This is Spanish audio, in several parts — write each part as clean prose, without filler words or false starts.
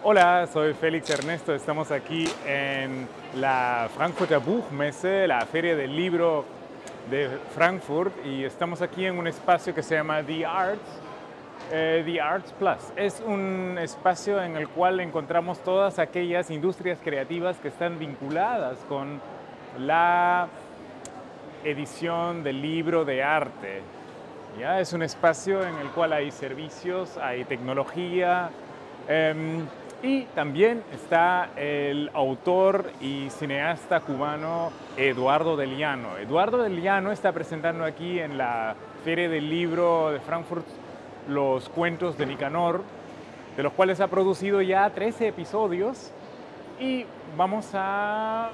Hola, soy Félix Ernesto. Estamos aquí en la Frankfurter Buchmesse, la Feria del Libro de Frankfurt, y estamos aquí en un espacio que se llama The Arts Plus. Es un espacio en el cual encontramos todas aquellas industrias creativas que están vinculadas con la edición del libro de arte. ¿Ya? Es un espacio en el cual hay servicios, hay tecnología, y también está el autor y cineasta cubano Eduardo de Liano. Eduardo de Liano está presentando aquí en la Feria del Libro de Frankfurt los cuentos de Nicanor, de los cuales ha producido ya 13 episodios, y vamos a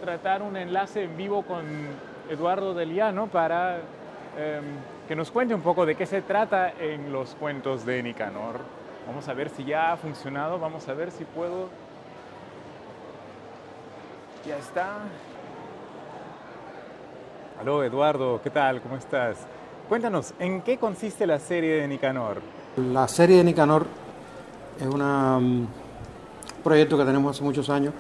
tratar un enlace en vivo con Eduardo de Liano para que nos cuente un poco de qué se trata en los cuentos de Nicanor. Vamos a ver si ya ha funcionado, vamos a ver si puedo. Ya está. Aló, Eduardo, ¿qué tal? ¿Cómo estás? Cuéntanos, ¿en qué consiste la serie de Nicanor? La serie de Nicanor es un proyecto que tenemos hace muchos años.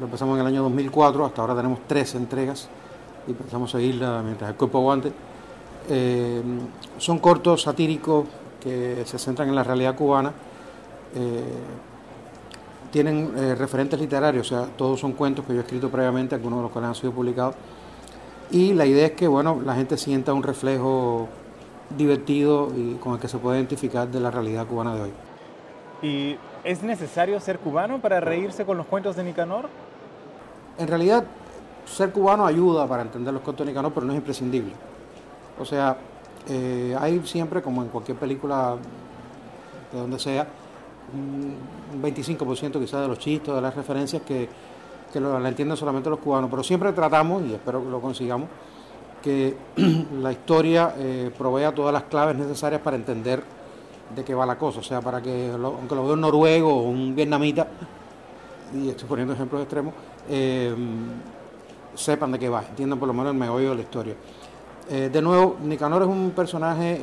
Lo empezamos en el año 2004, hasta ahora tenemos 13 entregas y pensamos seguirla mientras el cuerpo aguante. Son cortos satíricos que se centran en la realidad cubana. Tienen referentes literarios, o sea, todos son cuentos que yo he escrito previamente, algunos de los cuales han sido publicados. Y la idea es que, bueno, la gente sienta un reflejo divertido y con el que se puede identificar de la realidad cubana de hoy. ¿Y es necesario ser cubano para reírse con los cuentos de Nicanor? En realidad, ser cubano ayuda para entender los cuentos de Nicanor, pero no es imprescindible. O sea, hay siempre, como en cualquier película de donde sea, un 25% quizás de los chistes, de las referencias que la entienden solamente los cubanos, pero siempre tratamos, y espero que lo consigamos, que la historia provea todas las claves necesarias para entender de qué va la cosa. O sea, para que, aunque lo vea un noruego o un vietnamita, y estoy poniendo ejemplos extremos, sepan de qué va, entiendan por lo menos el meollo de la historia. De nuevo, Nicanor es un personaje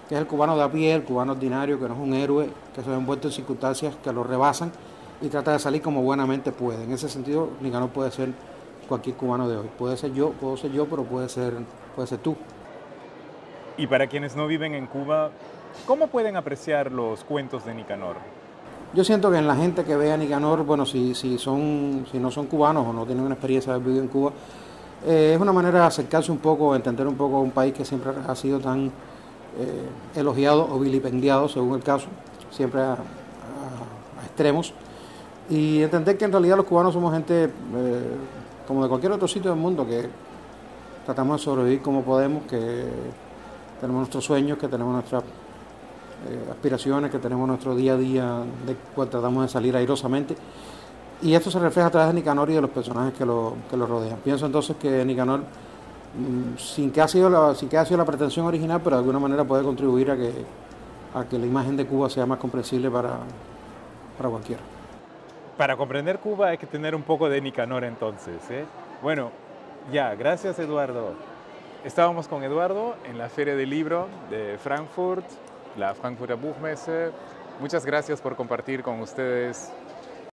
que es el cubano de a pie, el cubano ordinario, que no es un héroe, que se ve envuelto en circunstancias que lo rebasan y trata de salir como buenamente puede. En ese sentido, Nicanor puede ser cualquier cubano de hoy. Puedo ser yo, pero puede ser tú. Y para quienes no viven en Cuba, ¿cómo pueden apreciar los cuentos de Nicanor? Yo siento que en la gente que ve a Nicanor, bueno, si no son cubanos o no tienen una experiencia de haber vivido en Cuba, es una manera de acercarse un poco, entender un poco a un país que siempre ha sido tan elogiado o vilipendiado, según el caso, siempre a extremos, y entender que en realidad los cubanos somos gente como de cualquier otro sitio del mundo, que tratamos de sobrevivir como podemos, que tenemos nuestros sueños, que tenemos nuestras aspiraciones, que tenemos nuestro día a día del cual tratamos de salir airosamente. Y esto se refleja a través de Nicanor y de los personajes que lo rodean. Pienso entonces que Nicanor, sin que haya sido la pretensión original, pero de alguna manera puede contribuir a que la imagen de Cuba sea más comprensible para cualquiera. Para comprender Cuba hay que tener un poco de Nicanor entonces, ¿eh? Bueno, ya, gracias Eduardo. Estábamos con Eduardo en la Feria del Libro de Frankfurt, la Frankfurter Buchmesse. Muchas gracias por compartir con ustedes